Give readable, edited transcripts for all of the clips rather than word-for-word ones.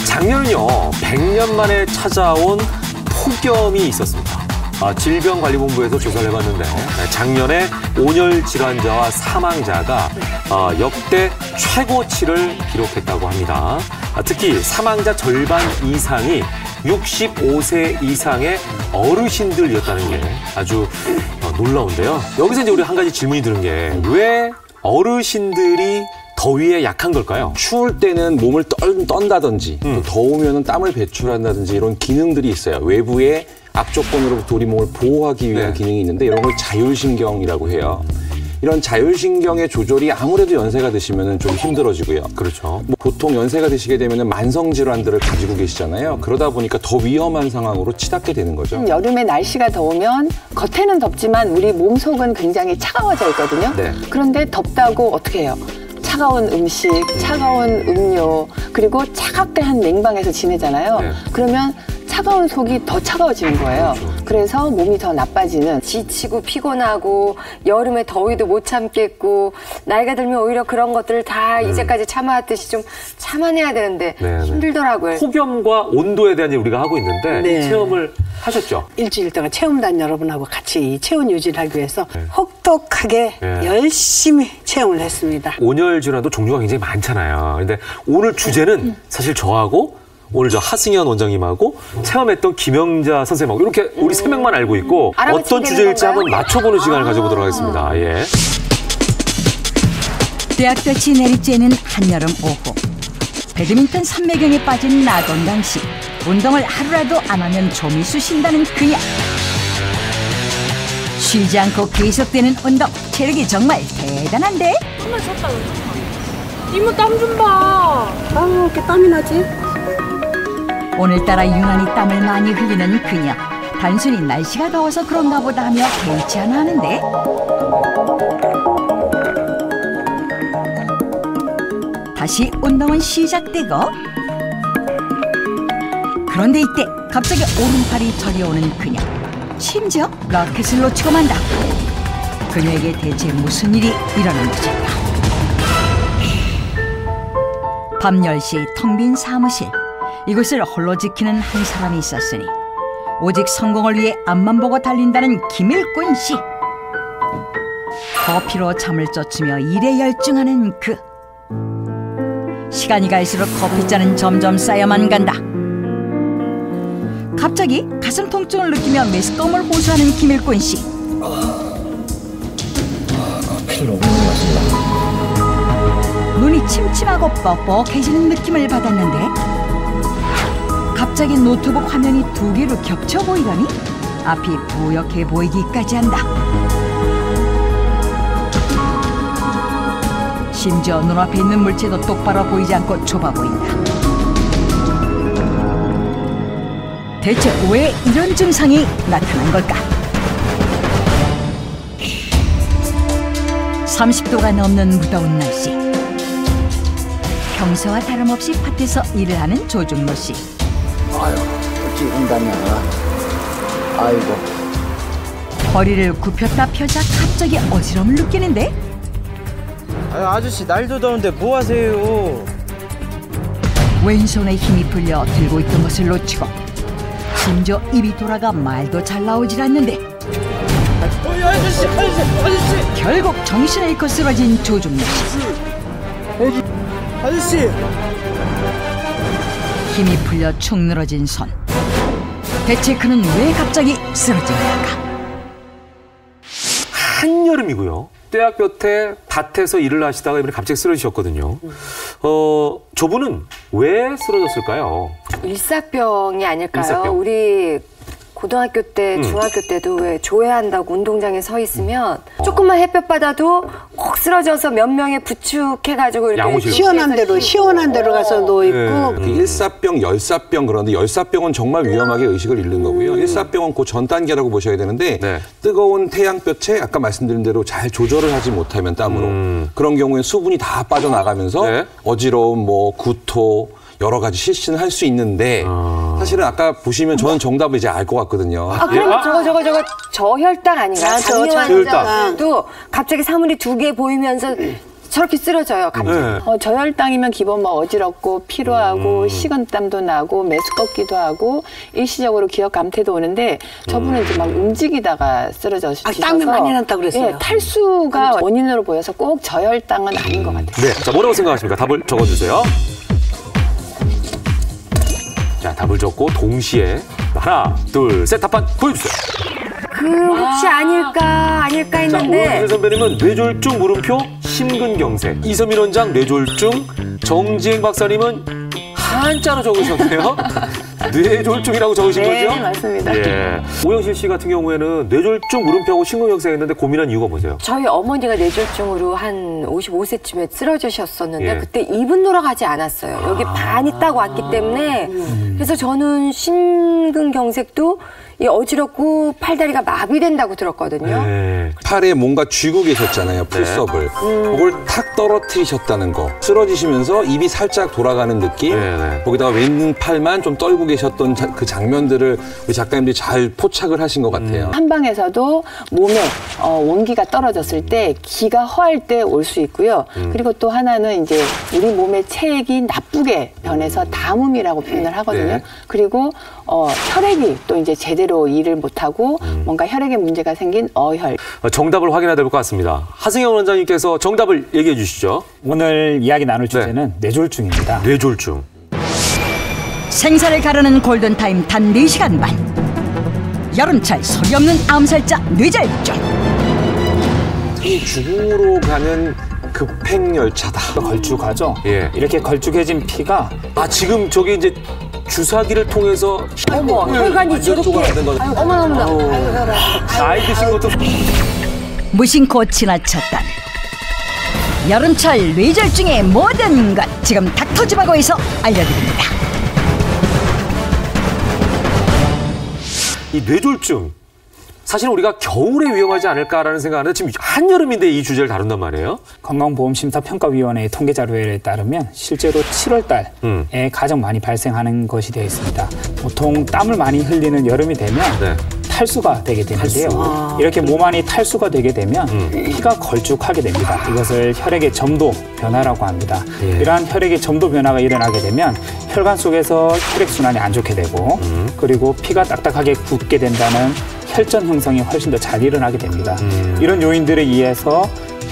작년은요, 100년 만에 찾아온 폭염이 있었습니다. 질병관리본부에서 조사를 해봤는데 작년에 온열 질환자와 사망자가 역대 최고치를 기록했다고 합니다. 특히 사망자 절반 이상이 65세 이상의 어르신들이었다는 게 아주 놀라운데요. 여기서 이제 우리 한 가지 질문이 드는 게 왜 어르신들이 더위에 약한 걸까요? 추울 때는 몸을 떤다든지 또 더우면 땀을 배출한다든지 이런 기능들이 있어요. 외부의 악조건으로부터 우리 몸을 보호하기 위한 기능이 있는데 이런 걸 자율신경이라고 해요. 이런 자율신경의 조절이 아무래도 연세가 드시면 좀 힘들어지고요. 그렇죠. 보통 연세가 드시게 되면 만성질환들을 가지고 계시잖아요. 그러다 보니까 더 위험한 상황으로 치닫게 되는 거죠. 여름에 날씨가 더우면 겉에는 덥지만 우리 몸속은 굉장히 차가워져 있거든요. 네. 그런데 덥다고 어떻게 해요? 차가운 음식, 차가운 음료, 그리고 차갑게 한 냉방에서 지내잖아요. 네. 그러면 차가운 속이 더 차가워지는 거예요. 그래서 몸이 더 나빠지는. 지치고 피곤하고 여름에 더위도 못 참겠고 나이가 들면 오히려 그런 것들을 다 이제까지 참아왔듯이 좀 참아내야 되는데 힘들더라고요. 폭염과 온도에 대한 얘기 우리가 하고 있는데 이 체험을 하셨죠? 일주일 동안 체험단 여러분하고 같이 이 체온 유지를 하기 위해서 혹독하게 열심히 체험을 했습니다. 온열 질환도 종류가 굉장히 많잖아요. 근데 오늘 주제는 사실 저하고 오늘 저 하승현 원장님하고 체험했던 김영자 선생님하고 이렇게 우리 세 명만 알고 있고 어떤 주제일지 한번 맞춰보는 시간을 가져보도록 하겠습니다. 예. 떼약볕이 내리쬐는 한여름 오후 배드민턴 삼매경에 빠진 나돈강 씨. 운동을 하루라도 안 하면 좀이 쑤신다는 그녀. 쉬지 않고 계속되는 운동. 체력이 정말 대단한데? 정말 쳤다. 이모 땀 좀 봐. 아우, 이렇게 땀이 나지? 오늘따라 유난히 땀을 많이 흘리는 그녀. 단순히 날씨가 더워서 그런가 보다 하며 개의치 않아 하는데 다시 운동은 시작되고 그런데 이때 갑자기 오른팔이 저려오는 그녀. 심지어 라켓을 놓치고 만다. 그녀에게 대체 무슨 일이 일어난 것일까? 밤 10시 텅 빈 사무실. 이곳을 홀로 지키는 한 사람이 있었으니 오직 성공을 위해 앞만 보고 달린다는 김일꾼 씨. 커피로 잠을 쫓으며 일에 열중하는 그. 시간이 갈수록 커피잔은 점점 쌓여만 간다. 갑자기 가슴 통증을 느끼며 메스꺼움을 호소하는 김일꾼 씨. 눈이 침침하고 뻑뻑해지는 느낌을 받았는데 갑자기 노트북 화면이 두 개로 겹쳐 보이더니 앞이 뿌옇게 보이기까지 한다. 심지어 눈앞에 있는 물체도 똑바로 보이지 않고 좁아 보인다. 대체 왜 이런 증상이 나타난 걸까? 30도가 넘는 무더운 날씨. 평소와 다름없이 밭에서 일을 하는 조중로 씨. 아유, 어찌 운다냐. 아이고. 허리를 굽혔다 펴자 갑자기 어지러움을 느끼는데? 아저씨 날도 더운데 뭐 하세요? 왼손에 힘이 풀려 들고 있던 것을 놓치고 심지어 입이 돌아가 말도 잘 나오질 않는데 아저씨! 결국 정신을 잃고 쓰러진 조중로 씨. 아저씨! 힘이 풀려 축 늘어진 손. 대체 그는 왜 갑자기 쓰러진 걸까? 한여름이고요. 떼약볕에 밭에서 일을 하시다가 이번에 갑자기 쓰러지셨거든요. 저분은 왜 쓰러졌을까요? 일사병이 아닐까요? 일사병. 우리 고등학교 때, 중학교 때도 왜 조회한다고 운동장에 서 있으면 조금만 햇볕 받아도 혹 쓰러져서 몇 명에 부축해가지고 이렇게 시원한 데로 가서 누워 있고. 일사병, 열사병 그런데 열사병은 정말 위험하게 의식을 잃는 거고요. 일사병은 그 전 단계라고 보셔야 되는데 뜨거운 태양볕에 아까 말씀드린 대로 잘 조절을 하지 못하면 땀으로 그런 경우에 수분이 다 빠져나가면서 어지러움, 구토 여러 가지 실신을 할 수 있는데 사실은 아까 보시면 저는 정답을 이제 알 것 같거든요. 그럼 저거 저혈당 아닌가요? 저혈당. 장류환자도 갑자기 사물이 2개 보이면서 저렇게 쓰러져요. 갑자기. 저혈당이면 기본 뭐 어지럽고 피로하고 식은땀도 나고 메스껍기도 하고 일시적으로 기억 감퇴도 오는데 저분은 이제 막 움직이다가 쓰러져서 땀이 많이 났다고 그랬어요. 예, 탈수가 원인으로 보여서 꼭 저혈당은 아닌 것 같아요. 네, 자 뭐라고 생각하십니까? 답을 적어주세요. 자, 답을 적고 동시에 하나, 둘, 셋 답판 보여주세요. 혹시 아닐까 했는데. 오은재 선배님은 뇌졸중 물음표 심근경색. 이서민 원장 뇌졸중. 정지행 박사님은 한자로 적으셨네요. 뇌졸중이라고 적으신 네, 거죠? 맞습니다. 예. 오영실 씨 같은 경우에는 뇌졸중 물음표하고 심근경색 했는데 고민한 이유가 뭐세요? 저희 어머니가 뇌졸중으로 한 55세쯤에 쓰러지셨었는데 예. 그때 입은 돌아가지 않았어요. 여기 반이 딱 왔기 때문에 그래서 저는 심근경색도 이 어지럽고 팔다리가 마비된다고 들었거든요. 네. 팔에 뭔가 쥐고 계셨잖아요. 풀섭을. 그걸 탁 떨어뜨리셨다는 거. 쓰러지시면서 입이 살짝 돌아가는 느낌. 네. 거기다가 왼팔만 좀 떨고 계셨던 그 장면들을 우리 작가님들이 잘 포착을 하신 것 같아요. 한방에서도 몸에 온기가 떨어졌을 때 기가 허할 때 올 수 있고요. 그리고 또 하나는 이제 우리 몸의 체액이 나쁘게 변해서 담음이라고 표현을 하거든요. 네. 그리고 혈액이 또 이제 제대로 일을 못하고 뭔가 혈액에 문제가 생긴 어혈. 정답을 확인해야 될 것 같습니다. 하승영 원장님께서 정답을 얘기해 주시죠. 오늘 이야기 나눌 주제는 뇌졸중입니다. 뇌졸중. 생사를 가르는 골든타임 단 4시간 반. 여름철 소리 없는 암살자 뇌졸중. 이 죽음으로 가는 급행열차다. 걸쭉하죠? 예. 이렇게 걸쭉해진 피가 지금 저기 이제 주사기를 통해서 어머, 혈관이 저렇게. 어머나. 나이 드신 것도 무심코 지나쳤던 여름철 뇌졸중의 모든 것 지금 닥터지바고에서 알려드립니다. 이 뇌졸중 사실 우리가 겨울에 위험하지 않을까라는 생각하는데 지금 한여름인데 이 주제를 다룬단 말이에요. 건강보험심사평가위원회의 통계 자료에 따르면 실제로 7월 달에 가장 많이 발생하는 것이 되어 있습니다. 보통 땀을 많이 흘리는 여름이 되면 탈수가 되게 되는데요. 이렇게 몸 안이 탈수가 되게 되면 피가 걸쭉하게 됩니다. 이것을 혈액의 점도 변화라고 합니다. 이러한 혈액의 점도 변화가 일어나게 되면 혈관 속에서 혈액순환이 안 좋게 되고 그리고 피가 딱딱하게 굳게 된다는 혈전 형성이 훨씬 더 잘 일어나게 됩니다. 이런 요인들에 의해서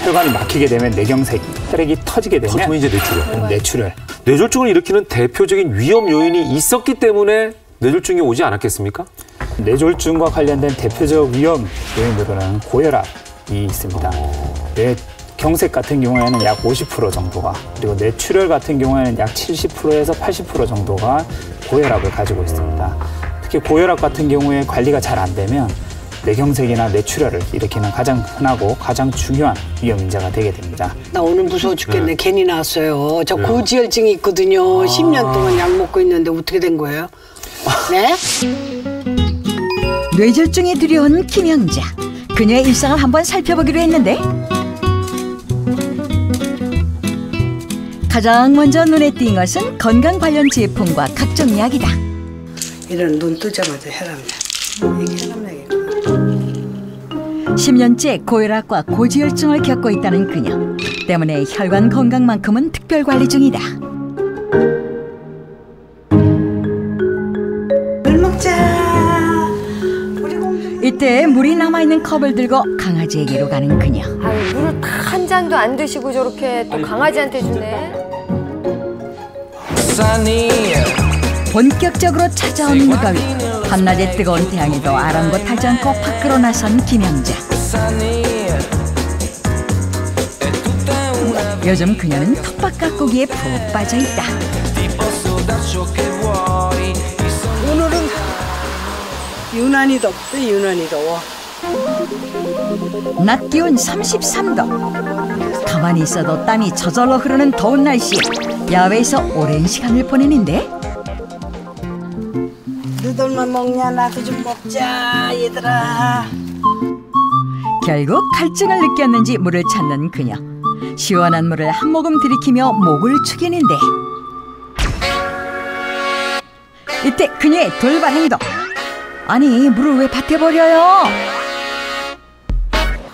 혈관이 막히게 되면 뇌경색, 혈액이 터지게 되면 이제 뇌출혈. 뇌졸중을 일으키는 대표적인 위험 요인이 있었기 때문에 뇌졸중이 오지 않았겠습니까? 뇌졸중과 관련된 대표적 위험 요인으로는 고혈압이 있습니다. 뇌경색 같은 경우에는 약 50% 정도가 그리고 뇌출혈 같은 경우에는 약 70%에서 80% 정도가 고혈압을 가지고 있습니다. 특히 고혈압 같은 경우에 관리가 잘 안 되면 뇌경색이나 뇌출혈을 일으키는 가장 흔하고 가장 중요한 위험 인자가 되게 됩니다. 나 오늘 무서워 죽겠네. 괜히 나왔어요. 저 고지혈증이 있거든요. 10년 동안 약 먹고 있는데 어떻게 된 거예요? 네? 뇌졸중에 두려운 김영자. 그녀의 일상을 한번 살펴보기로 했는데 가장 먼저 눈에 띈 것은 건강 관련 제품과 각종 이야기다. 이런 눈 뜨자마자 혈압약. 이게 혈압약이구나. 10년째 고혈압과 고지혈증을 겪고 있다는 그녀. 때문에 혈관 건강만큼은 특별 관리 중이다. 물 먹자. 이때 물이 남아있는 컵을 들고 강아지에게로 가는 그녀. 물을 다 한 잔도 안 드시고 저렇게 또 강아지한테 주네. 본격적으로 찾아온 무더위. 밤낮의 뜨거운 태양에도 아랑곳하지 않고 밖으로 나선 김영자. 요즘 그녀는 텃밭 가꾸기에 푹 빠져있다. 오늘은 유난히 덥대. 유난히 더워. 낮 기온 33도. 가만히 있어도 땀이 저절로 흐르는 더운 날씨. 야외에서 오랜 시간을 보내는데 너희들만 먹냐? 나도 좀 먹자 얘들아. 결국 갈증을 느꼈는지 물을 찾는 그녀. 시원한 물을 한 모금 들이키며 목을 축이는데 이때 그녀의 돌발 행동. 아니, 물을 왜 밭에 버려요?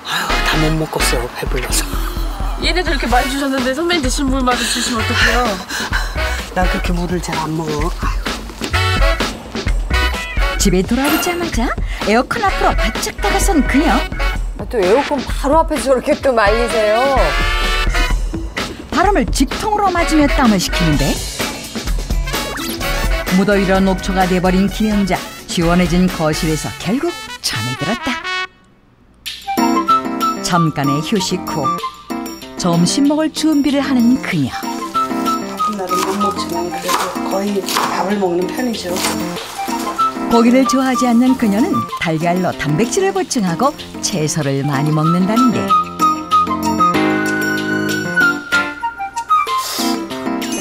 아유, 다 못 먹겠어요. 배불러서. 얘네들 이렇게 많이 주셨는데 선배님 드신 물마저 주시면 어떡해요? 나 그렇게 물을 잘 안 먹어. 집에 돌아오자마자 에어컨 앞으로 바짝 다가선 그녀. 또 에어컨 바로 앞에서 저렇게 또 말리세요. 바람을 직통으로 맞으며 땀을 식히는데 무더위로 녹초가 돼버린 김영자. 시원해진 거실에서 결국 잠이 들었다. 잠깐의 휴식 후 점심 먹을 준비를 하는 그녀. 날은 못 먹지만 그래도 거의 밥을 먹는 편이죠. 고기를 좋아하지 않는 그녀는 달걀로 단백질을 보충하고 채소를 많이 먹는다는데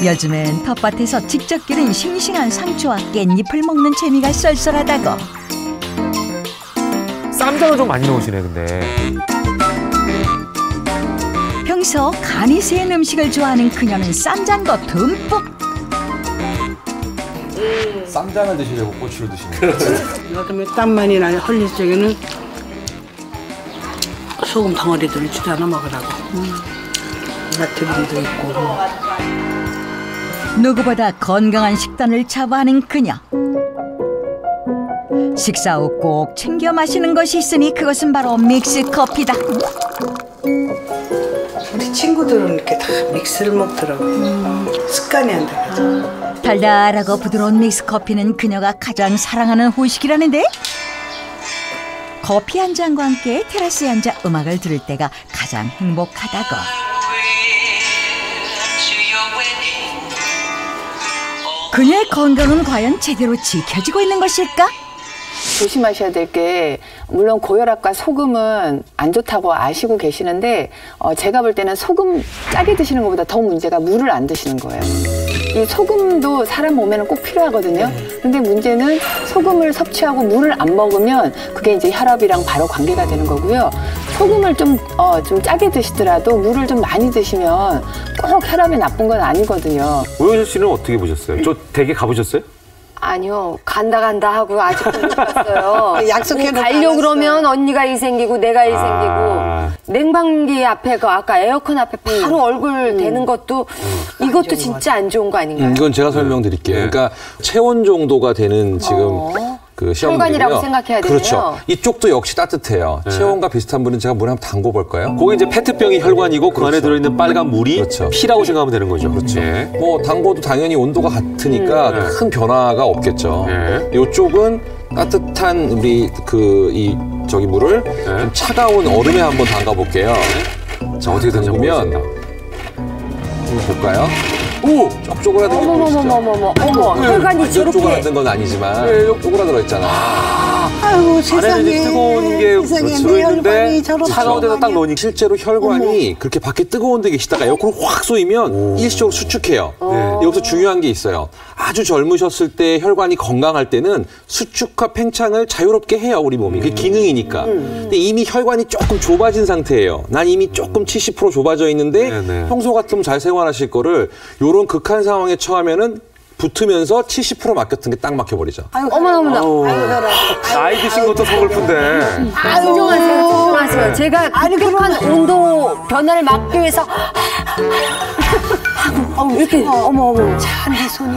요즘엔 텃밭에서 직접 기른 싱싱한 상추와 깻잎을 먹는 재미가 쏠쏠하다고. 쌈장을 좀 많이 넣으시네 근데. 평소 간이 세인 음식을 좋아하는 그녀는 쌈장도 듬뿍. 쌈장을 드시려고 고추를 드시는. 여름에 땀 많이 나는 헐릴 적에는 소금 덩어리들을 주로 하나 먹으라고. 나트륨도 있고. 누구보다 건강한 식단을 자부하는 그녀. 식사 후 꼭 챙겨 마시는 것이 있으니 그것은 바로 믹스커피다. 우리 친구들은 이렇게 다 믹스를 먹더라고. 습관이 안 돼가지고. 달달하고 부드러운 믹스커피는 그녀가 가장 사랑하는 후식이라는데 커피 한 잔과 함께 테라스에 앉아 음악을 들을 때가 가장 행복하다고. 그녀의 건강은 과연 제대로 지켜지고 있는 것일까? 조심하셔야 될 게 물론 고혈압과 소금은 안 좋다고 아시고 계시는데 제가 볼 때는 소금 짜게 드시는 것보다 더 문제가 물을 안 드시는 거예요. 이 소금도 사람 몸에는 꼭 필요하거든요. 근데 문제는 소금을 섭취하고 물을 안 먹으면 그게 이제 혈압이랑 바로 관계가 되는 거고요. 소금을 좀 짜게 드시더라도 물을 좀 많이 드시면 꼭 혈압이 나쁜 건 아니거든요. 오영실 씨는 어떻게 보셨어요? 저 댁에 가보셨어요? 아니요, 간다 하고 아직도 못 갔어요. 약속해놓고 가려고 그러면 언니가 일 생기고 내가 일 생기고 냉방기 앞에 아까 에어컨 앞에 바로 얼굴 대는 것도 이것도 진짜 안 좋은 거 아닌가요? 이건 제가 설명드릴게요. 그러니까 체온 정도가 되는 지금 그 시험관이라고 혈관이라고 생각해야 되네요. 그렇죠. 이쪽도 역시 따뜻해요. 체온과 비슷한 분은 제가 물 한번 담궈볼까요? 그게 이제 페트병이 혈관이고 그 안에 들어있는 빨간 물이 피라고 생각하면 되는 거죠. 그렇죠. 네. 뭐 담궈도 당연히 온도가 같으니까 큰 변화가 없겠죠. 이쪽은 따뜻한 우리 저기 물을 좀 차가운 얼음에 한번 담가볼게요. 자, 어떻게 담그면 한번 볼까요? 오! 쪽 쪼그라든 게 보이시죠? 어머, 혈관이 완전 저렇게. 쪼그라든 건 아니지만 쪼그라들어 있잖아. 아이고 안에는 세상에. 이제 뜨거운 게 세상에, 내 들어있는데 혈관이 저렇게 차가운 데다 딱 넣으니까 실제로 혈관이 그렇게 밖에 뜨거운 데 계시다가 에어컨을 확 쏘이면 일시적으로 수축해요. 여기서 중요한 게 있어요. 아주 젊으셨을 때 혈관이 건강할 때는 수축과 팽창을 자유롭게 해요, 우리 몸이. 그게 기능이니까. 근데 이미 혈관이 조금 좁아진 상태예요. 난 이미 조금 70% 좁아져 있는데 평소 같으면 잘 생활하실 거를 요런 극한 상황에 처하면은 붙으면서 70% 막혔던 게 딱 막혀버리죠. 어머나. 나이 드신 것도 서글픈데. 진정하세요. 제가 급격한 온도 변화를 막기 위해서 이렇게 어머. 차내 손이.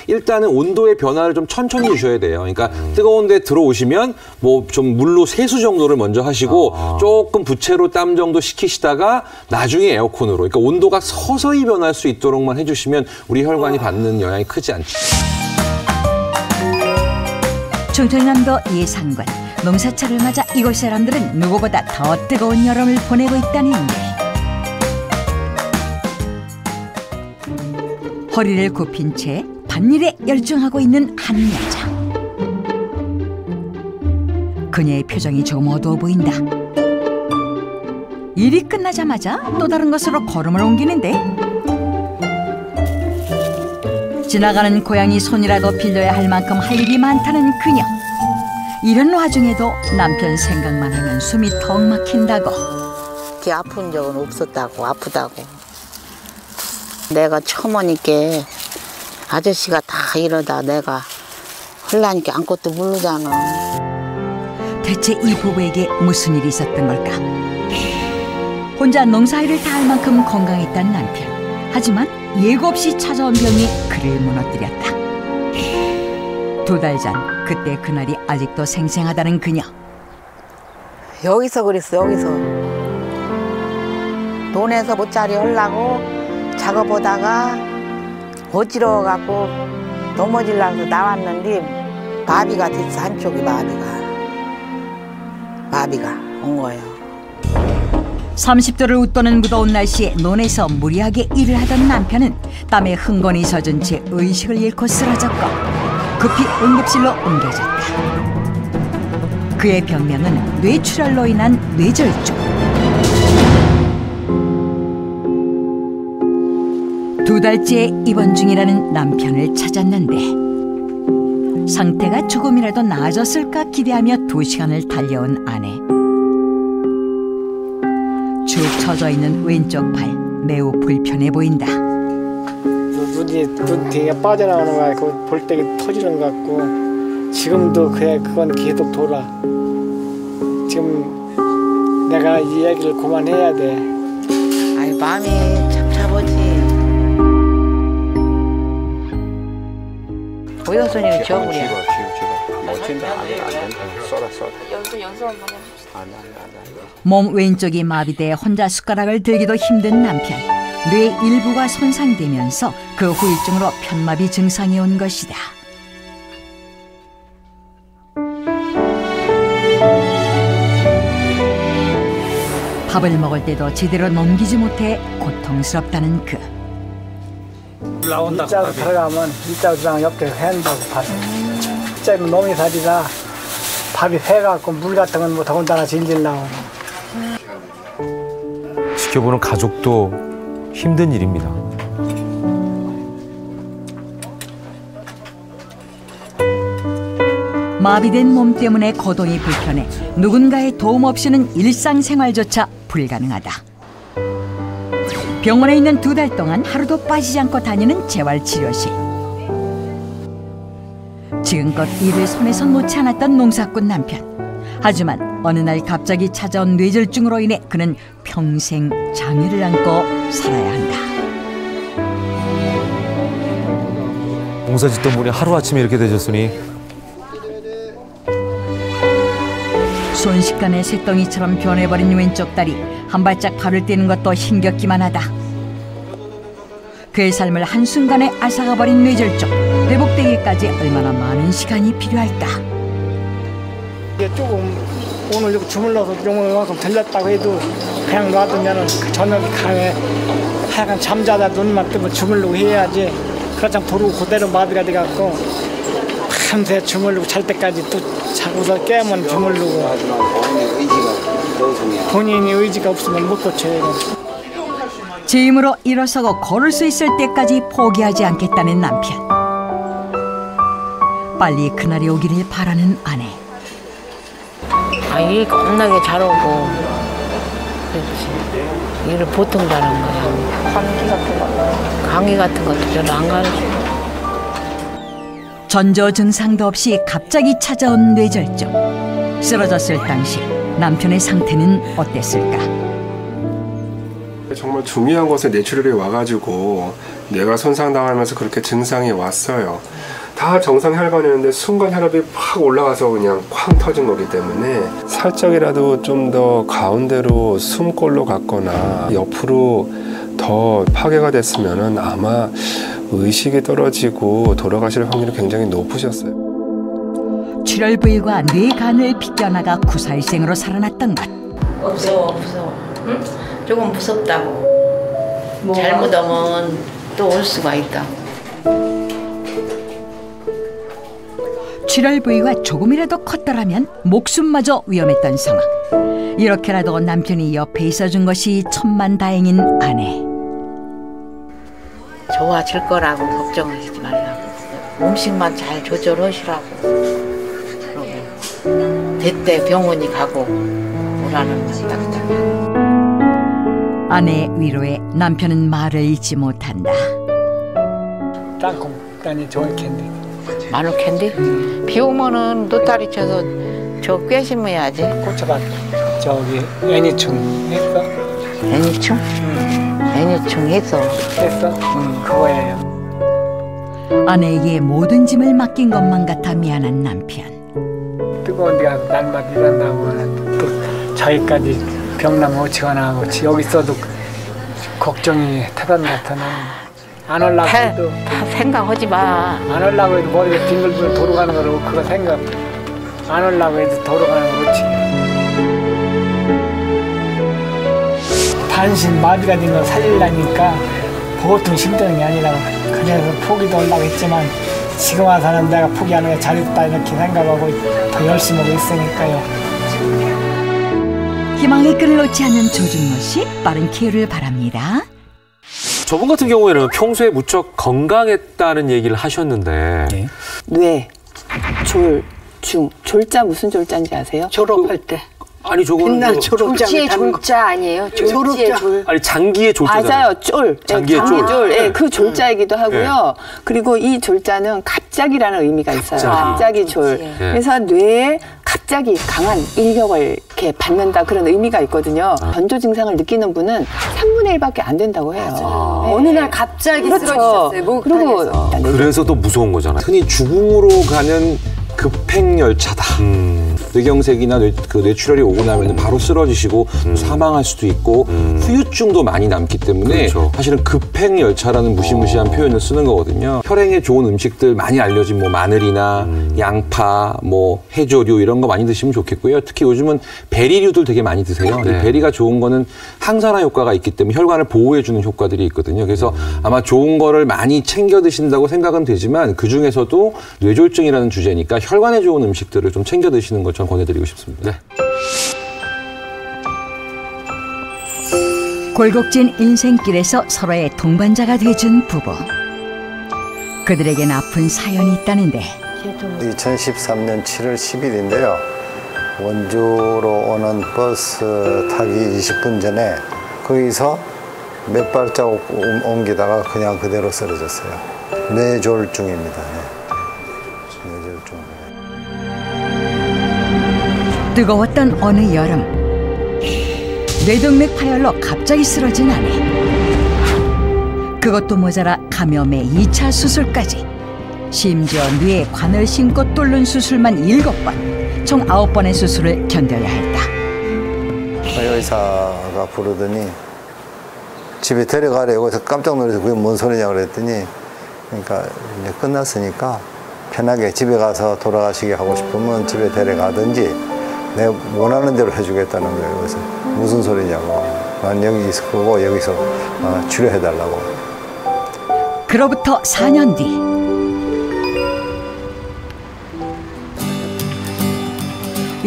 일단은 온도의 변화를 좀 천천히 주셔야 돼요. 그러니까 뜨거운 데 들어오시면 뭐 좀 물로 세수 정도를 먼저 하시고 조금 부채로 땀 정도 식히시다가 나중에 에어컨으로. 그러니까 온도가 서서히 변할 수 있도록만 해주시면 우리 혈관이 받는 영향이 크지 않죠. 충청남도 예산군 농사철을 맞아 이곳 사람들은 누구보다 더 뜨거운 여름을 보내고 있다는데 허리를 굽힌 채 밭일에 열중하고 있는 한 여자. 그녀의 표정이 조금 어두워 보인다. 일이 끝나자마자 또 다른 곳으로 걸음을 옮기는데 지나가는 고양이 손이라도 빌려야 할 만큼 할 일이 많다는 그녀. 이런 와중에도 남편 생각만 하면 숨이 턱 막힌다고. 그렇게 아픈 적은 없었다고, 아프다고. 내가 처음 오니까 아저씨가 다 이러다 내가 흘라니까 아무것도 모르잖아. 대체 이 부부에게 무슨 일이 있었던 걸까? 혼자 농사일을 다 할 만큼 건강했던 남편. 하지만 예고 없이 찾아온 병이 그를 무너뜨렸다. 2달 전 그때 그날이 아직도 생생하다는 그녀. 여기서 그랬어, 여기서. 논에서 모짜리 하려고 작업하다가 어지러워갖고 넘어지려고 나왔는데 마비가 됐어, 한쪽이 마비가 온 거예요. 30도를 웃도는 무더운 날씨에 논에서 무리하게 일을 하던 남편은 땀에 흥건히 젖은 채 의식을 잃고 쓰러졌고 급히 응급실로 옮겨졌다. 그의 병명은 뇌출혈로 인한 뇌절중. 2달째 입원 중이라는 남편을 찾았는데 상태가 조금이라도 나아졌을까 기대하며 2시간을 달려온 아내. 축 처져 있는 왼쪽 팔 매우 불편해 보인다. 눈 뒤에 빠져나오는 거야. 그거 볼 때 터지는 것 같고 지금도 그건 계속 돌아. 지금 내가 이 얘기를 그만해야 돼. 아이 마음이 착잡하지. 오연순이는 지워버려. 연습 한번 해봅시다. 몸 왼쪽이 마비돼 혼자 숟가락을 들기도 힘든 남편. 뇌 일부가 손상되면서 그 후유증으로 편마비 증상이 온 것이다. 밥을 먹을 때도 제대로 넘기지 못해 고통스럽다는 그. 나온다고 일자로 들어가면 일자로 옆에 회한다고 밥. 일자로 놈이 살이라 밥이 새갖고 물 같은 건 뭐 더군다나 질질 나오고. 지켜보는 가족도 힘든 일입니다. 마비된 몸 때문에 거동이 불편해 누군가의 도움 없이는 일상생활조차 불가능하다. 병원에 있는 2달 동안 하루도 빠지지 않고 다니는 재활치료실. 지금껏 일을 손에서 놓지 않았던 농사꾼 남편. 하지만 어느 날 갑자기 찾아온 뇌절중으로 인해 그는 평생 장애를 안고 살아야 한다. 농사 짓던 분이 하루아침에 이렇게 되셨으니 순식간에 새덩이처럼 변해버린 왼쪽 다리. 한 발짝 발을 떼는 것도 힘겹기만 하다. 그의 삶을 한순간에 앗아가버린 뇌절중. 회복되기까지 얼마나 많은 시간이 필요할까. 이게 조금 오늘 여기 주물러서 용만큼 들렸다고 해도 그냥 놔두면은 그 저녁에 강에 하여간 잠자다 눈만 뜨면 주물르고 해야지. 그렇다면 도로 그대로 마비가 돼갖고 밤새 주물르고 잘 때까지 또 자고서 깨면 주물르고. 본인이 의지가 없으면 못 고쳐요. 제 힘으로 일어서고 걸을 수 있을 때까지 포기하지 않겠다는 남편. 빨리 그날이 오기를 바라는 아내. 일 겁나게 잘하고 그렇지. 일을 보통 잘한 거야. 감기 같은 것도 별로 안 가르쳐. 전조 증상도 없이 갑자기 찾아온 뇌절중. 쓰러졌을 당시 남편의 상태는 어땠을까? 정말 중요한 곳에 뇌출혈이 와가지고 뇌가 손상당하면서 그렇게 증상이 왔어요. 다 정상 혈관이었는데 순간 혈압이 팍 올라가서 그냥 쾅 터진 거기 때문에 살짝이라도 좀 더 가운데로 숨골로 갔거나 옆으로 더 파괴가 됐으면은 아마 의식이 떨어지고 돌아가실 확률이 굉장히 높으셨어요. 출혈 부위가 뇌간을 빗겨나가 구사일생으로 살아났던 것. 무서워. 응? 조금 무섭다고. 잘못하면 또 올 수가 있다. 출혈 부위가 조금이라도 컸더라면 목숨마저 위험했던 상황. 이렇게라도 남편이 옆에 있어준 것이 천만다행인 아내. 좋아질 거라고 걱정하시지 말라고. 음식만 잘 조절하시라고. 그러고 대때 병원이 가고 오라는 말 딱딱하게. 아내의 위로에 남편은 말을 잊지 못한다. 땅콩 땅이 좋겠는데 마늘 캔디? 비 오면은 노다리 쳐서 저 꿰심어야지. 고추가 저기 애니충 했어? 애니충? 애니충 했어. 했어? 그거예요. 아내에게 모든 짐을 맡긴 것만 같아 미안한 남편. 뜨거운 데 가서 날마다 일한다고 또 자기까지 병나면 어찌거나 하고 여기 있어도 걱정이 태반 같아는 안 하려고 해도 다 생각하지 마. 안 하려고 해도 머리가 빙글빙글 돌아가는 거라고 그거 생각 안 하려고 해도 돌아가는 거 그렇지. 단신 마비가 된 걸 살리려니까 보통 힘드는 게 아니라 그래서 포기도 하려고 했지만 지금 와서는 내가 포기하는 게 잘했다 이렇게 생각하고 더 열심히 하고 있으니까요. 희망의 끈을 놓지 않는 조준모 씨 빠른 쾌유를 바랍니다. 저분 같은 경우에는 평소에 무척 건강했다는 얘기를 하셨는데 뇌, 졸, 중. 졸자 무슨 졸자인지 아세요? 졸업할 때. 아니 저거는 빛날 졸업장 졸지의 졸자 아니에요? 졸지의 졸. 아니 장기의 졸자잖아요. 맞아요. 쫄. 장기의 장기 쫄. 예, 그 졸자이기도 하고요. 그리고 이 졸자는 갑자기라는 의미가 있어요. 갑자기 졸. 그래서 뇌에 갑자기 강한 인력을 이렇게 받는다 그런 의미가 있거든요. 전조 증상을 느끼는 분은 3분의 1밖에 안 된다고 해요. 어느 날 갑자기 쓰러지셨어요. 그리고 그래서 더 무서운 거잖아요. 흔히 죽음으로 가는 급행열차다. 뇌경색이나 뇌출혈이 오고 나면 바로 쓰러지시고 사망할 수도 있고 후유증도 많이 남기 때문에 사실은 급행열차라는 무시무시한 표현을 쓰는 거거든요. 혈행에 좋은 음식들 많이 알려진 뭐 마늘이나 양파, 뭐 해조류 이런 거 많이 드시면 좋겠고요. 특히 요즘은 베리류들 되게 많이 드세요. 베리가 좋은 거는 항산화 효과가 있기 때문에 혈관을 보호해주는 효과들이 있거든요. 그래서 아마 좋은 거를 많이 챙겨 드신다고 생각은 되지만 그중에서도 뇌졸중이라는 주제니까 혈관에 좋은 음식들을 좀 챙겨 드시는 걸 전 권해드리고 싶습니다. 골곡진 인생길에서 서로의 동반자가 돼준 부부. 그들에겐 아픈 사연이 있다는데 2013년 7월 10일인데요. 원주로 오는 버스 타기 20분 전에 거기서 몇 발자국 옮기다가 그냥 그대로 쓰러졌어요. 뇌졸중입니다. 뇌졸중. 뜨거웠던 어느 여름 뇌동맥 파열로 갑자기 쓰러진 아내. 그것도 모자라 감염의 2차 수술까지. 심지어 뇌에 관을 심고 뚫는 수술만 7번, 총 9번의 수술을 견뎌야 했다. 의사가 부르더니 집에 데려가래요. 그래서 깜짝 놀라서 그게 뭔 소리냐고 그랬더니 그러니까 이제 끝났으니까 편하게 집에 가서 돌아가시게 하고 싶으면 집에 데려가든지 내가 원하는 대로 해주겠다는 거예요. 그래서 무슨 소리냐고. 난 여기 있을 거고 여기서 치료해달라고. 그로부터 4년 뒤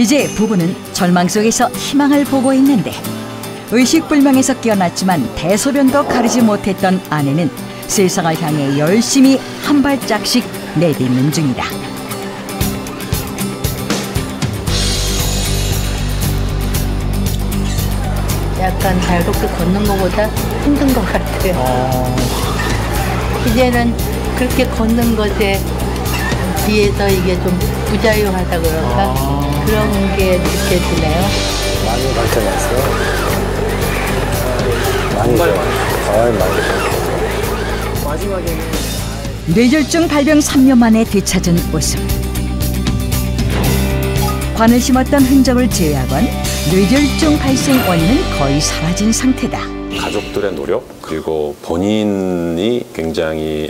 이제 부부는 절망 속에서 희망을 보고 있는데 의식불명에서 깨어났지만 대소변도 가리지 못했던 아내는 세상을 향해 열심히 한 발짝씩 내딛는 중이다. 약간 자유롭게 걷는 것보다 힘든 것 같아요. 이제는 그렇게 걷는 것에 비해서 이게 좀 부자유하다 그런가? 그런 게 느껴지네요. 많이 발전했어요. 많이 좋아요. 마지막에는 뇌졸중 발병 3년 만에 되찾은 웃음. 관을 심었던 흔적을 제외하곤 뇌졸중 발생 원인은 거의 사라진 상태다. 가족들의 노력 그리고 본인이 굉장히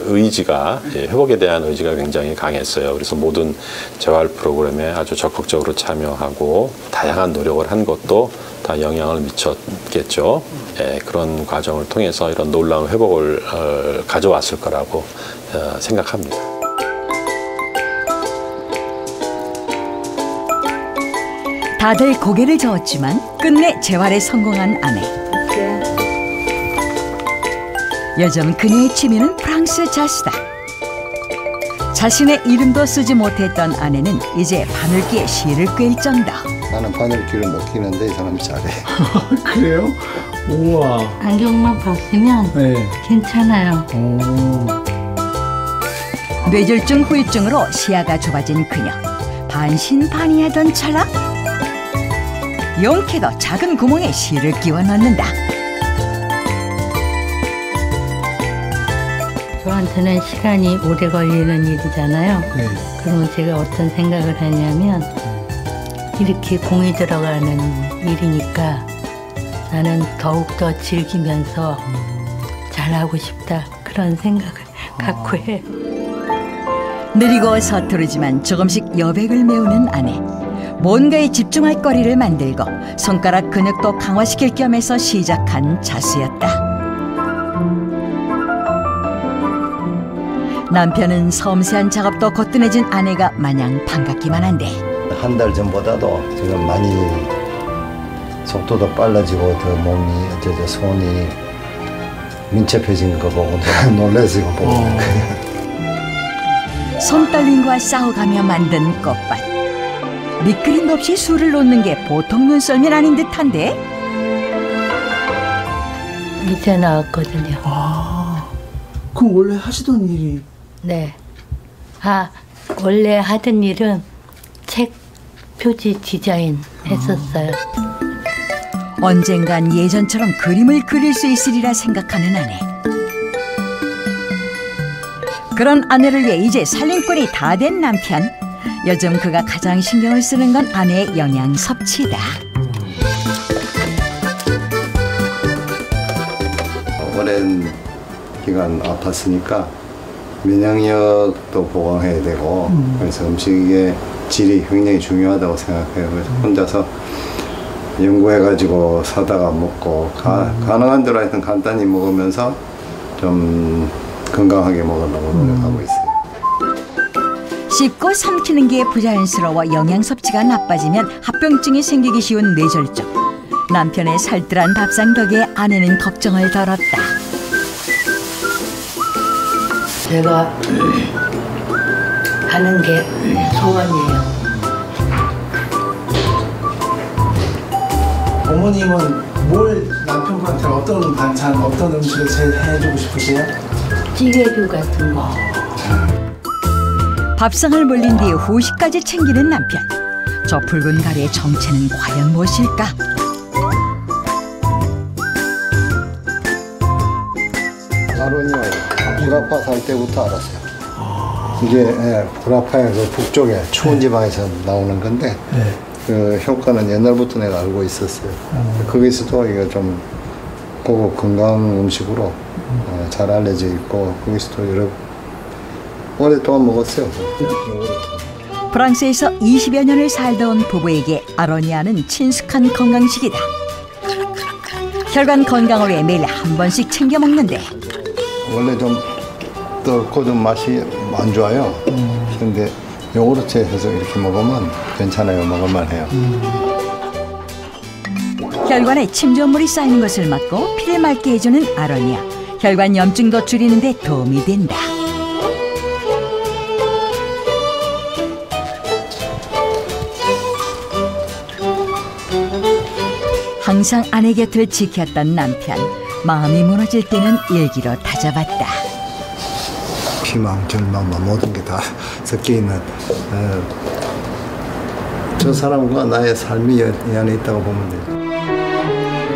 의지가 회복에 대한 의지가 굉장히 강했어요. 그래서 모든 재활 프로그램에 아주 적극적으로 참여하고 다양한 노력을 한 것도 다 영향을 미쳤겠죠. 그런 과정을 통해서 이런 놀라운 회복을 가져왔을 거라고 생각합니다. 다들 고개를 저었지만 끝내 재활에 성공한 아내. 요즘 그녀의 취미는 프랑스 자스다. 자신의 이름도 쓰지 못했던 아내는 이제 바늘귀에 실을 꿰일 정도. 나는 바늘귀를 못 끼는데 이 사람이 잘해. 그래요? 우와. 안경만 벗으면 괜찮아요. 뇌졸중 후유증으로 시야가 좁아진 그녀. 반신반의하던 찰나 용케도 작은 구멍에 실을 끼워 넣는다. 저한테는 시간이 오래 걸리는 일이잖아요. 네. 그러면 제가 어떤 생각을 하냐면 이렇게 공이 들어가는 일이니까 나는 더욱더 즐기면서 잘하고 싶다 그런 생각을 갖고 해요. 느리고 서투르지만 조금씩 여백을 메우는 아내. 뭔가에 집중할 거리를 만들고 손가락 근육도 강화시킬 겸해서 시작한 자수였다. 남편은 섬세한 작업도 거뜬해진 아내가 마냥 반갑기만 한데 한 달 전보다도 지금 많이 속도도 빨라지고 더 몸이 손이 민첩해진 거 보고 놀라서 이거 보고 손떨림과 싸워가며 만든 꽃밭. 밑그림도 없이 술을 놓는 게 보통 눈썰미는 아닌 듯한데. 이제 나왔거든요. 그럼 원래 하시던 일이? 네. 원래 하던 일은 책 표지 디자인 했었어요. 언젠간 예전처럼 그림을 그릴 수 있으리라 생각하는 아내. 그런 아내를 위해 이제 살림꾼이 다 된 남편. 요즘 그가 가장 신경을 쓰는 건 아내의 영양 섭취다. 오랜 기간 아팠으니까 면역력도 보강해야 되고 그래서 음식의 질이 굉장히 중요하다고 생각해요. 그래서 혼자서 연구해가지고 사다가 먹고 가능한 대로 하여튼 간단히 먹으면서 좀 건강하게 먹으려고 노력하고 있어요. 씹고 삼키는 게 부자연스러워 영양 섭취가 나빠지면 합병증이 생기기 쉬운 뇌졸중. 남편의 살뜰한 밥상 덕에 아내는 걱정을 덜었다. 제가 하는 게 소원이에요. 어머님은 뭘 남편분한테 어떤 반찬, 어떤 음식을 제일 해주고 싶으세요? 찌개류 같은 거. 밥상을 물린 뒤 후식까지 챙기는 남편. 저 붉은 가루의 정체는 과연 무엇일까? 아론이요. 구라파 살 때부터 알았어요. 이게 구라파의 그 북쪽에 추운 지방에서 나오는 건데 그 효과는 옛날부터 내가 알고 있었어요. 거기서도 이거 좀 고급 건강 음식으로 잘 알려져 있고 거기서도 여러 오랫동안 먹었어요. 프랑스에서 20여 년을 살다 온 부부에게 아로니아는 친숙한 건강식이다. 혈관 건강을 위해 매일 한 번씩 챙겨 먹는데 원래 좀 떴고 좀 맛이 안 좋아요. 근데 요구르트 해서 이렇게 먹으면 괜찮아요. 먹을만해요. 혈관에 침전물이 쌓이는 것을 막고 피를 맑게 해주는 아로니아. 혈관 염증도 줄이는 데 도움이 된다. 항상 아내 곁을 지켰던 남편. 마음이 무너질 때는 일기로 다잡았다. 희망, 절망, 모든 게 다 섞여있는 저 사람과 나의 삶이 이 안에 있다고 보면 돼요.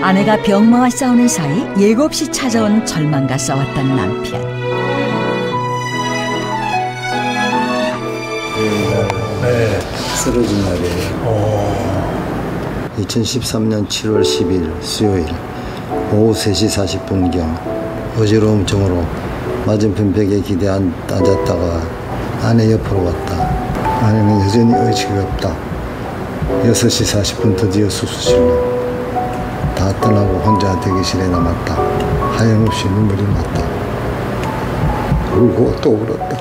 아내가 병마와 싸우는 사이 예고 없이 찾아온 절망과 싸웠던 남편. 네, 쓰러진 날이에요. 2013년 7월 10일 수요일 오후 3시 40분경 어지러움 정으로 맞은편 벽에 기대 앉았다가 아내 옆으로 왔다. 아내는 여전히 의식이 없다. 6시 40분 드디어 수술실로. 다 떠나고 혼자 대기실에 남았다. 하염없이 눈물이 났다. 울고 또 울었다.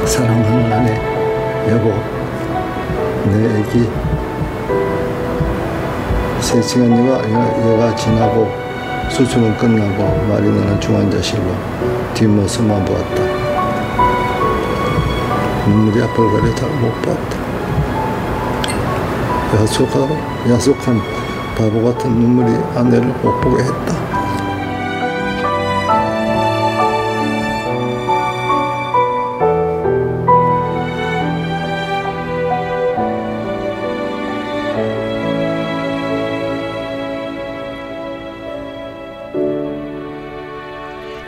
사랑하는 아내, 여보, 내 애기. 3시간 여가 지나고 수술은 끝나고 마리나는 중환자실로 뒷모습만 보았다. 눈물이 아플거려 잘 못 봤다. 야속한 바보 같은 눈물이 아내를 못 보게 했다.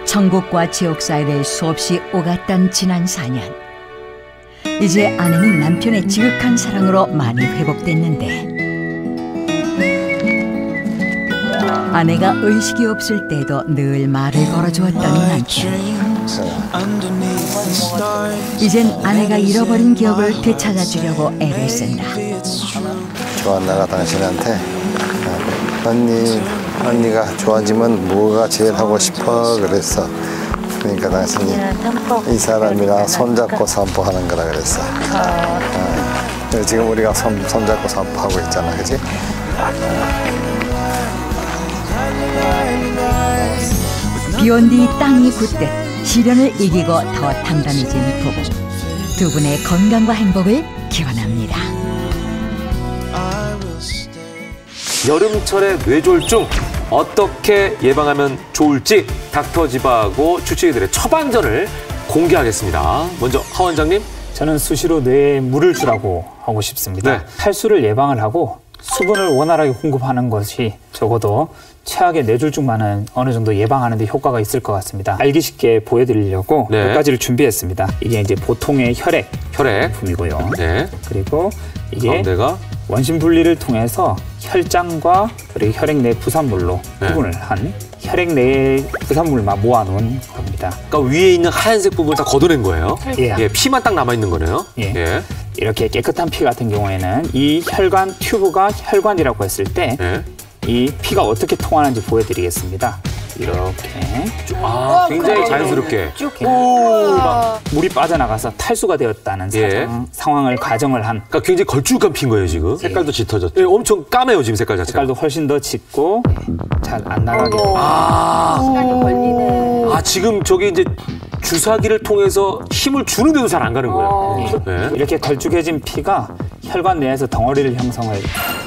천국과 지옥 사이를 수없이 오갔던 지난 4년. 이제 아내는 남편의 지극한 사랑으로 많이 회복됐는데 아내가 의식이 없을 때도 늘 말을 걸어주었던 남편. 이젠 아내가 잃어버린 기억을 되찾아주려고 애를 쓴다. 조한나가 당신한테 언니가 좋아지면 뭐가 제일 하고 싶어 그랬어. 그러니까 당신이 이 사람이랑 손잡고散歩하는 거라 그랬어. 지금 우리가 손잡고散歩하고 있잖아, 그지? 비온 뒤 땅이 굳듯 시련을 이기고 더 단단해진 부부. 두 분의 건강과 행복을 기원합니다. 여름철의 뇌졸중 어떻게 예방하면 좋을지 닥터지바하고 주치의들의 처방전을 공개하겠습니다. 먼저 하 원장님. 저는 수시로 뇌에 물을 주라고 하고 싶습니다. 탈수를 예방을 하고 수분을 원활하게 공급하는 것이 적어도 최악의 뇌졸중만은 어느 정도 예방하는 데 효과가 있을 것 같습니다. 알기 쉽게 보여드리려고 몇 가지를 준비했습니다. 이게 이제 보통의 혈액 품이고요. 그리고 이게 가운데가 원심 분리를 통해서 혈장과 그리고 혈액 내 부산물로 구분을 한 혈액 내의 부산물만 모아놓은 겁니다. 그러니까 위에 있는 하얀색 부분을 다 걷어낸 거예요. 예. 피만 딱 남아 있는 거네요. 예. 이렇게 깨끗한 피 같은 경우에는 이 혈관 튜브가 혈관이라고 했을 때 이 피가 어떻게 통하는지 보여드리겠습니다. 이렇게 굉장히 자연스럽게 물이 빠져나가서 탈수가 되었다는 상황을 가정을 한. 그러니까 굉장히 걸쭉한 피인 거예요 지금. 색깔도 짙어졌죠. 엄청 까매요 지금 색깔 자체가. 색깔도 훨씬 더 짙고 잘 안 나가게. 시간이 걸리네. 지금 저기 이제 주사기를 통해서 힘을 주는데도 잘 안 가는 거예요. 이렇게 걸쭉해진 피가 혈관 내에서 덩어리를 형성을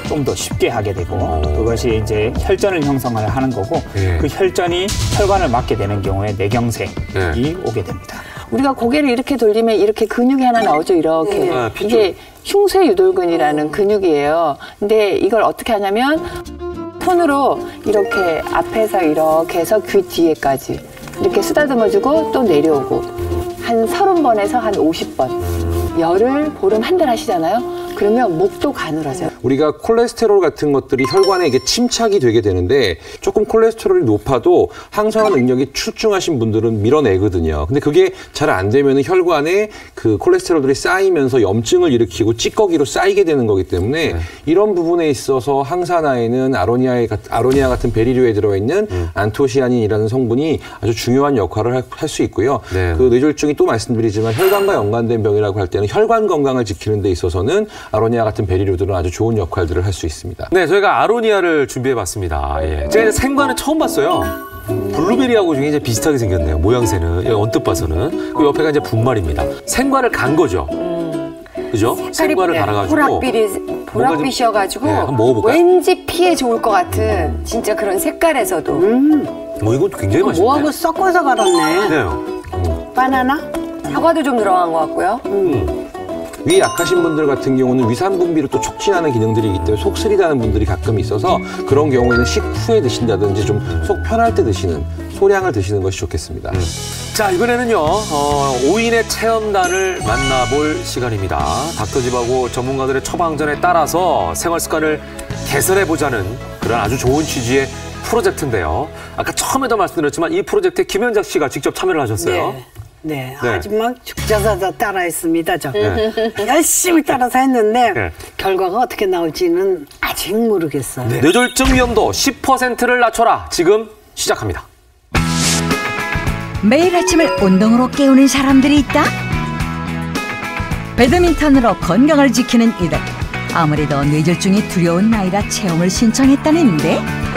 좀 더 쉽게 하게 되고 그것이 이제 혈전을 형성을 하는 거고 그 혈전이 혈관을 막게 되는 경우에 뇌경색이 오게 됩니다. 우리가 고개를 이렇게 돌리면 이렇게 근육이 하나 나오죠, 이렇게. 이게 흉쇄유돌근이라는 근육이에요. 근데 이걸 어떻게 하냐면 손으로 이렇게 앞에서 이렇게 해서 귀 뒤에까지 이렇게 쓰다듬어주고 또 내려오고 한 30번에서 한 50번. 열흘, 보름, 한 달 하시잖아요. 그러면 목도 가늘어져요. 우리가 콜레스테롤 같은 것들이 혈관에 이게 침착이 되게 되는데 조금 콜레스테롤이 높아도 항산화 능력이 출중하신 분들은 밀어내거든요. 근데 그게 잘 안 되면 혈관에 그 콜레스테롤들이 쌓이면서 염증을 일으키고 찌꺼기로 쌓이게 되는 거기 때문에 이런 부분에 있어서 항산화에는 아로니아 같은 베리류에 들어있는 안토시아닌이라는 성분이 아주 중요한 역할을 할 수 있고요. 그 뇌졸중이 또 말씀드리지만 혈관과 연관된 병이라고 할 때는 혈관 건강을 지키는 데 있어서는 아로니아 같은 베리류들은 아주 좋은 역할들을 할 수 있습니다. 네, 저희가 아로니아를 준비해봤습니다. 제가 이제 생과는 처음 봤어요. 블루베리하고 좀 이제 비슷하게 생겼네요. 모양새는 언뜻 봐서는. 그 옆에가 이제 분말입니다. 생과를 간 거죠. 그죠? 생과를 갈아가지고 보랏빛이어가지고 한번 먹어볼까요? 왠지 피에 좋을 것 같은 진짜 그런 색깔에서도. 이거 굉장히 맛있네. 뭐하고 섞어서 갈았네. 바나나? 사과도 좀 들어간 것 같고요. 위 약하신 분들 같은 경우는 위산 분비를 또 촉진하는 기능들이 있기 때문에 속 쓰리다는 분들이 가끔 있어서 그런 경우에는 식후에 드신다든지 좀 속 편할 때 드시는 소량을 드시는 것이 좋겠습니다. 자, 이번에는요, 5인의 체험단을 만나볼 시간입니다. 닥터집하고 전문가들의 처방전에 따라서 생활 습관을 개선해보자는 그런 아주 좋은 취지의 프로젝트인데요. 아까 처음에도 말씀드렸지만 이 프로젝트에 김현작 씨가 직접 참여를 하셨어요. 네, 하지만 죽자사자 따라했습니다. 저 열심히 따라서 했는데 결과가 어떻게 나올지는 아직 모르겠어요. 뇌졸중 위험도 10%를 낮춰라. 지금 시작합니다. 매일 아침을 운동으로 깨우는 사람들이 있다. 배드민턴으로 건강을 지키는 이들. 아무래도 뇌졸중이 두려운 나이라 체험을 신청했다는데.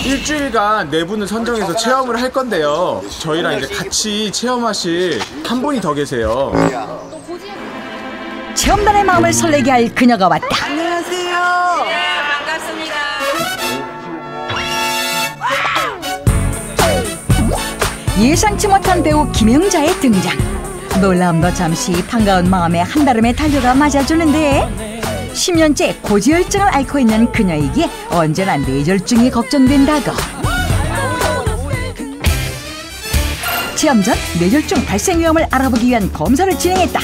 일주일간 네 분을 선정해서 체험을 할 건데요. 저희랑 이제 같이 체험하실 한 분이 더 계세요. 체험단의 마음을 설레게 할 그녀가 왔다. 안녕하세요. 예상치 못한 배우 김영자의 등장. 놀라움도 잠시 반가운 마음에 한달음에 달려가 맞아주는데 10년째 고지혈증을 앓고 있는 그녀에게 언제나 뇌졸중이 걱정된다고. 체험 전 뇌졸중 발생 위험을 알아보기 위한 검사를 진행했다.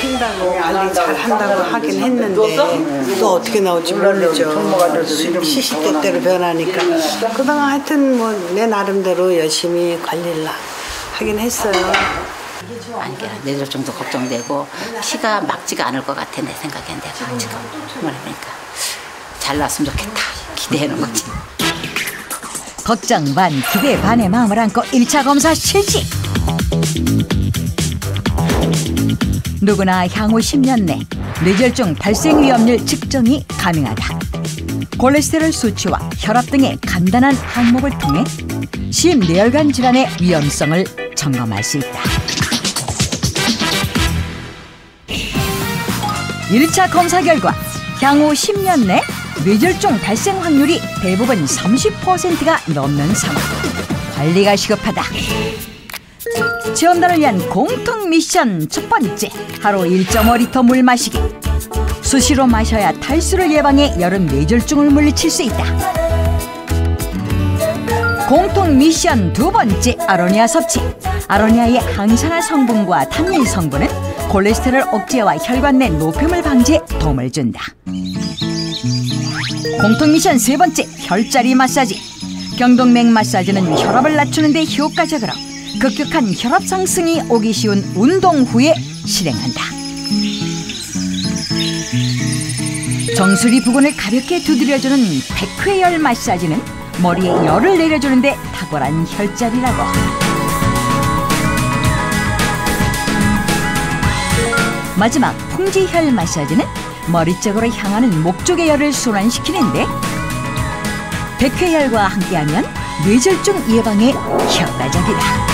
한다고 관리 잘 한다고 하긴 했는데 또 어떻게 나올지 모르죠. 시시때때로 변하니까. 그동안 하여튼 뭐 내 나름대로 열심히 관리를 하긴 했어요. 뇌졸중도 걱정되고 피가 막지가 않을 것 같아 내 생각엔 내가 지금 그러니까 잘 나왔으면 좋겠다 기대하는 거지. 걱정 반 기대 반의 마음을 안고 1차 검사 실시. 누구나 향후 10년 내 뇌졸중 발생 위험률 측정이 가능하다. 콜레스테롤 수치와 혈압 등의 간단한 항목을 통해 심뇌혈관 질환의 위험성을 점검할 수 있다. 1차 검사 결과 향후 10년 내 뇌졸중 발생 확률이 대부분 30%가 넘는 상황. 관리가 시급하다. 체험단을 위한 공통 미션 첫 번째, 하루 1.5리터 물 마시기. 수시로 마셔야 탈수를 예방해 여름 뇌졸중을 물리칠 수 있다. 공통 미션 두 번째, 아로니아 섭취. 아로니아의 항산화 성분과 탄닌 성분은 콜레스테롤 억제와 혈관 내 노폐물 방지에 도움을 준다. 공통 미션 세 번째, 혈자리 마사지. 경동맥 마사지는 혈압을 낮추는 데 효과적으로 급격한 혈압 상승이 오기 쉬운 운동 후에 실행한다. 정수리 부근을 가볍게 두드려주는 백회열 마사지는 머리에 열을 내려주는 데 탁월한 혈자리라고. 마지막 풍지혈 마사지는 머리 쪽으로 향하는 목 쪽의 열을 순환시키는데 백회열과 함께하면 뇌졸중 예방에 효과적이다.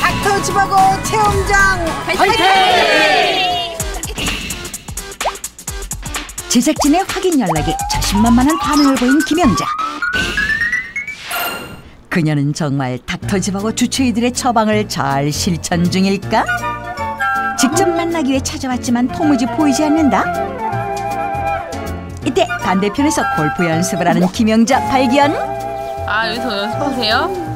닥터지바고 체험장 화이팅! 제작진의 확인 연락에 자신만만한 반응을 보인 김영자. 그녀는 정말 닥터지바고 주치의들의 처방을 잘 실천 중일까? 직접 만나기 위해 찾아왔지만 도무지 보이지 않는다. 이때 반대편에서 골프 연습을 하는 김영자 발견. 아, 여기서 연습하세요?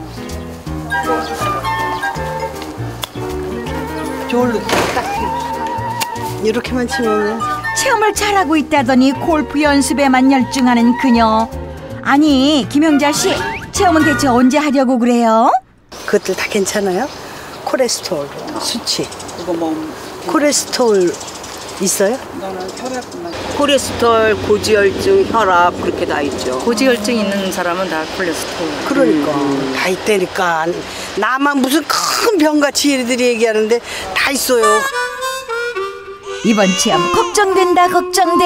저울로 딱 이렇게만 치면 체험을 잘하고 있다더니 골프 연습에만 열중하는 그녀. 아니, 김영자 씨, 체험은 대체 언제 하려고 그래요? 그것들 다 괜찮아요? 콜레스테롤 수치 이거 뭐 콜레스테롤 있어요? 콜레스테롤, 고지혈증, 혈압 그렇게 다 있죠. 고지혈증 있는 사람은 다 콜레스테롤. 그러니까 다 있다니까. 나만 무슨 큰 병같이 얘네들이 얘기하는데 다 있어요. 이번 체험 걱정된다 걱정돼.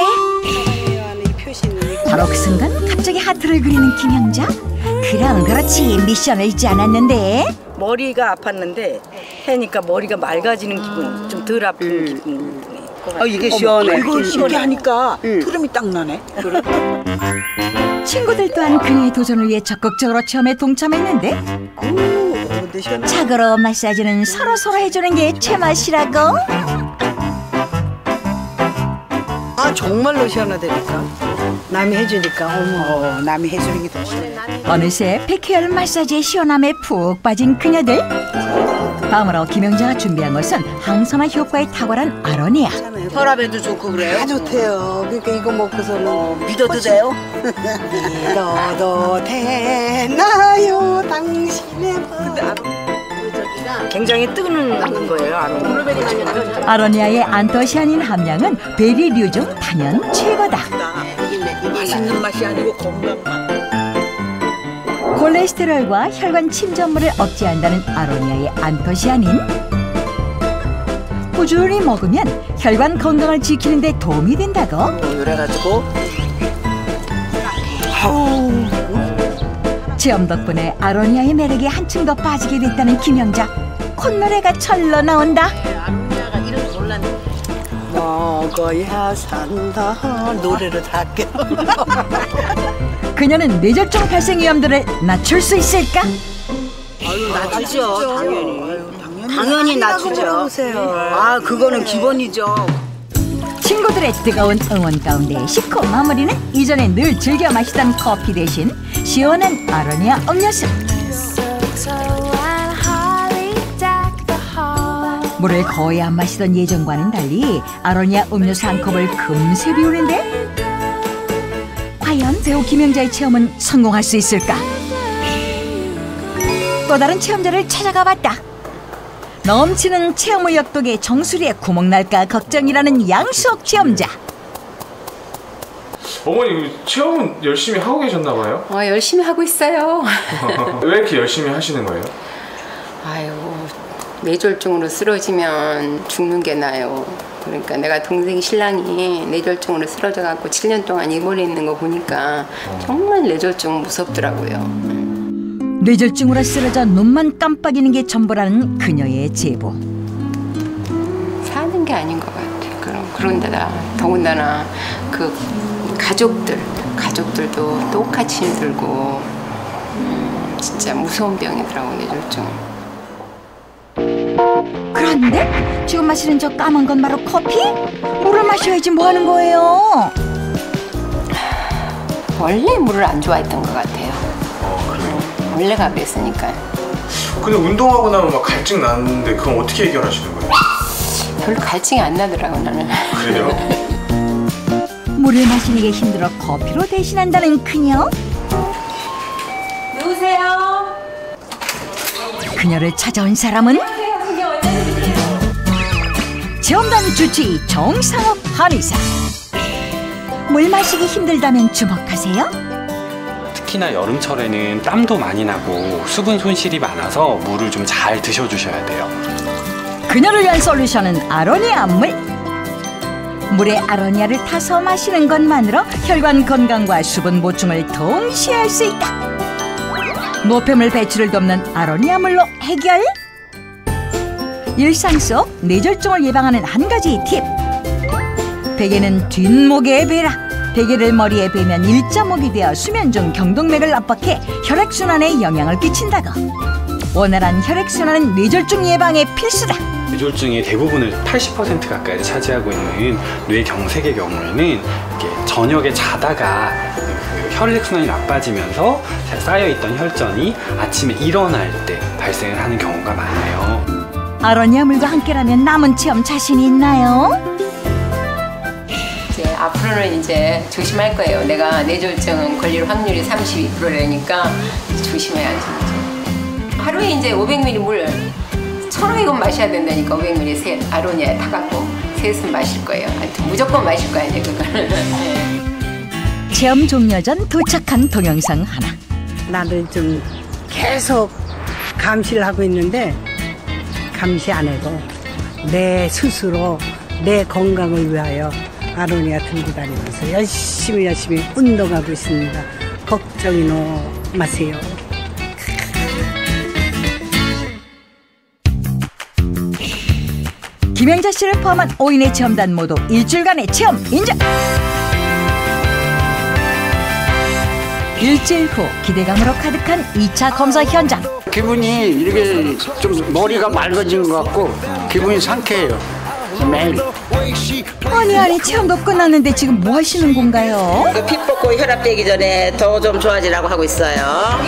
바로 그 순간 갑자기 하트를 그리는 김영자. 그럼 그렇지, 미션을 잊지 않았는데. 머리가 아팠는데 해니까 머리가 맑아지는 기분, 좀 덜 아픈 기분. 이게 시원해. 이렇게 하니까 트름이 딱 나네. 친구들 또한 그녀의 도전을 위해 적극적으로 체험에 동참했는데 자고로 마사지는 서로서로 해주는 게 제맛이라고. 아 정말로 시원하다니까. 남이 해주니까 어머 남이 해주는 게 더 시원해. 어느새 백회열 마사지의 시원함에 푹 빠진 그녀들. 다음으로 김영자가 준비한 것은 항산화 효과에 탁월한 아로니아. 혈압에도 좋고 그래요? 다 좋대요. 그러니까 이거 먹고서는 믿어도 돼요? 믿어도 되나요 당신의 굉장히 뜨는 거예요. 아로니아의 안토시아닌 함량은 베리류 중 단연 최고다. 맛있는 맛이 아니고 건강 맛. 콜레스테롤과 혈관 침전물을 억제한다는 아로니아의 안토시아닌. 꾸준히 먹으면 혈관 건강을 지키는 데 도움이 된다고. 그래가지고 체험 덕분에 아로니아의 매력에 한층 더 빠지게 됐다는 김영자. 콧노래가 철러 나온다. 먹어야 산다. 노래를 다 할게요. 그녀는 뇌졸중 발생 위험들을 낮출 수 있을까? 낮추죠, 당연히 낮추죠. 아, 그거는 기본이죠. 친구들의 뜨거운 응원 가운데 식후 마무리는 이전에 늘 즐겨 마시던 커피 대신 시원한 아로니아 음료수. 물을 거의 안 마시던 예전과는 달리 아로니아 음료수 한 컵을 금세 비우는데 과연 배우 김영자의 체험은 성공할 수 있을까? 또 다른 체험자를 찾아가 봤다. 넘치는 체험의욕 덕에 정수리에 구멍 날까 걱정이라는 양수옥 체험자. 어머니 체험은 열심히 하고 계셨나 봐요? 열심히 하고 있어요. 왜 이렇게 열심히 하시는 거예요? 아유, 뇌졸중으로 쓰러지면 죽는 게 나아요. 그러니까 내가 동생 신랑이 뇌졸중으로 쓰러져갖고 7년 동안 입원해 있는 거 보니까 정말 뇌졸중 무섭더라고요. 뇌졸중으로 쓰러져 눈만 깜빡이는 게 전부라는 그녀의 제보. 사는 게 아닌 것 같아. 그런데다 더군다나 그 가족들도 똑같이 힘들고 진짜 무서운 병이더라고 뇌졸중. 그런데 지금 마시는 저 까만 건 바로 커피? 물을 마셔야지 뭐 하는 거예요? 원래 물을 안 좋아했던 것 같아요. 원래가 그랬으니까. 근데 운동하고 나면 막 갈증 나는데 그건 어떻게 해결하시는 거예요? 별로 갈증이 안 나더라고 나는. 그래요? 물을 마시는 게 힘들어 커피로 대신한다는 그녀. 누구세요? 그녀를 찾아온 사람은 체험단 주치의 정상욱 한의사. 물 마시기 힘들다면 주목하세요. 특히나 여름철에는 땀도 많이 나고 수분 손실이 많아서 물을 좀 잘 드셔주셔야 돼요. 그녀를 위한 솔루션은 아로니아 물. 물에 아로니아를 타서 마시는 것만으로 혈관 건강과 수분 보충을 동시에 할 수 있다. 노폐물 배출을 돕는 아로니아 물로 해결. 일상 속 뇌졸중을 예방하는 한 가지 팁. 베개는 뒷목에 베라. 베개를 머리에 베면 일자목이 되어 수면 중 경동맥을 압박해 혈액순환에 영향을 끼친다고. 원활한 혈액순환은 뇌졸중 예방에 필수다. 뇌졸중의 대부분을 80% 가까이를 차지하고 있는 뇌경색의 경우에는 이렇게 저녁에 자다가 혈액순환이 나빠지면서 쌓여있던 혈전이 아침에 일어날 때 발생을 하는 경우가 많아요. 아로니아 물과 함께라면 남은 체험 자신 있나요? 앞으로는 이제 조심할 거예요. 내가 뇌졸중 걸릴 확률이 32%라니까 조심해야지. 이제. 하루에 이제 500ml 물 1,500원 마셔야 된다니까. 500ml 아로니아에 타갖고 3스푼 마실 거예요. 하여튼 무조건 마실 거야 이제 그거는. 체험 종료 전 도착한 동영상 하나. 나를 좀 계속 감시를 하고 있는데 감시 안 해도 내 스스로 내 건강을 위하여 아로니아 들고 다니면서 열심히 운동하고 있습니다. 걱정이 마세요. 김영자 씨를 포함한 5인의 체험단 모두 일주일간의 체험 인정. 일주일 후 기대감으로 가득한 2차 검사 현장. 기분이 이렇게 좀 머리가 맑아진 것 같고 기분이 상쾌해요. 매일. 아니 체험도 끝났는데 지금 뭐 하시는 건가요? 피 뽑고 혈압 되기 전에 더 좀 좋아지라고 하고 있어요.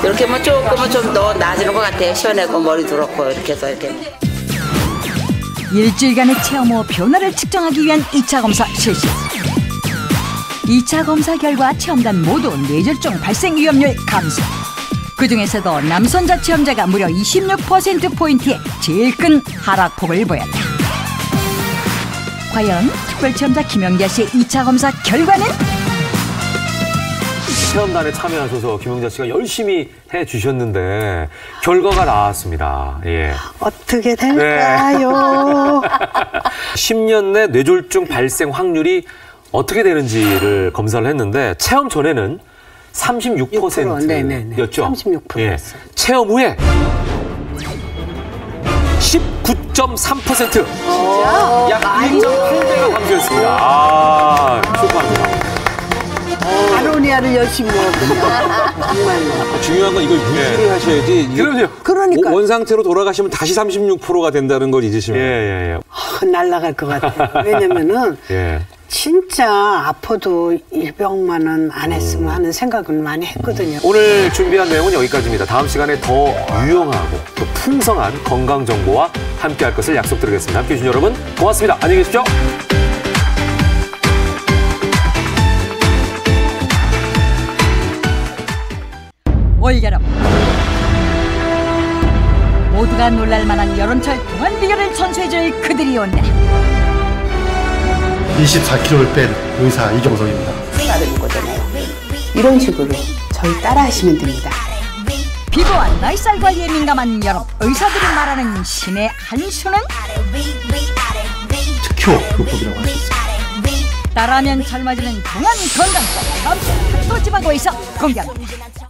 이렇게 뭐 조금은 좀 더 나아지는 것 같아요. 시원하고 머리도 그렇고 이렇게 해서 이렇게. 일주일간의 체험 후 변화를 측정하기 위한 2차 검사 실시. 2차 검사 결과 체험단 모두 뇌졸중 발생 위험률 감소. 그중에서도 남선자 체험자가 무려 26%포인트의 제일 큰 하락폭을 보였다. 과연 특별체험자 김영자 씨의 2차 검사 결과는? 체험단에 참여하셔서 김영자 씨가 열심히 해주셨는데 결과가 나왔습니다. 예. 어떻게 될까요? 네. 10년 내 뇌졸중 발생 확률이 어떻게 되는지를 검사를 했는데 체험 전에는 36%였죠. 36%였어요. 예. 체험 후에 19.3%. 약 1.8배가 감소했습니다. 축하합니다. 아로니아를 열심히 먹었군요. 정말로. 중요한 건 이걸 유지를 하셔야지. 그럼요. 그러니까. 원상태로 돌아가시면 다시 36%가 된다는 걸 잊으시면. 예. 날아갈 것 같아요. 왜냐면은 진짜 아파도 일병만은 안 했으면 하는 생각을 많이 했거든요. 오늘 준비한 내용은 여기까지입니다. 다음 시간에 더 유용하고 또 풍성한 건강 정보와 함께할 것을 약속드리겠습니다. 함께해 주신 여러분 고맙습니다. 안녕히 계십시오. 올여름 모두가 놀랄만한 여름철 동안 비결을 전수해줄 그들이 온다. 24kg를 뺀 의사 이경석입니다. 다른 거잖아요. 이런 식으로 저희 따라하시면 됩니다. 피부와 나이살 관리에 민감한 여름 의사들이 말하는 신의 한 수는 특효 요법이라고 할 수 있습니다. 따라하면 젊어지는 동안 건강법 다음 주 닥터지방고에서 공개합니다.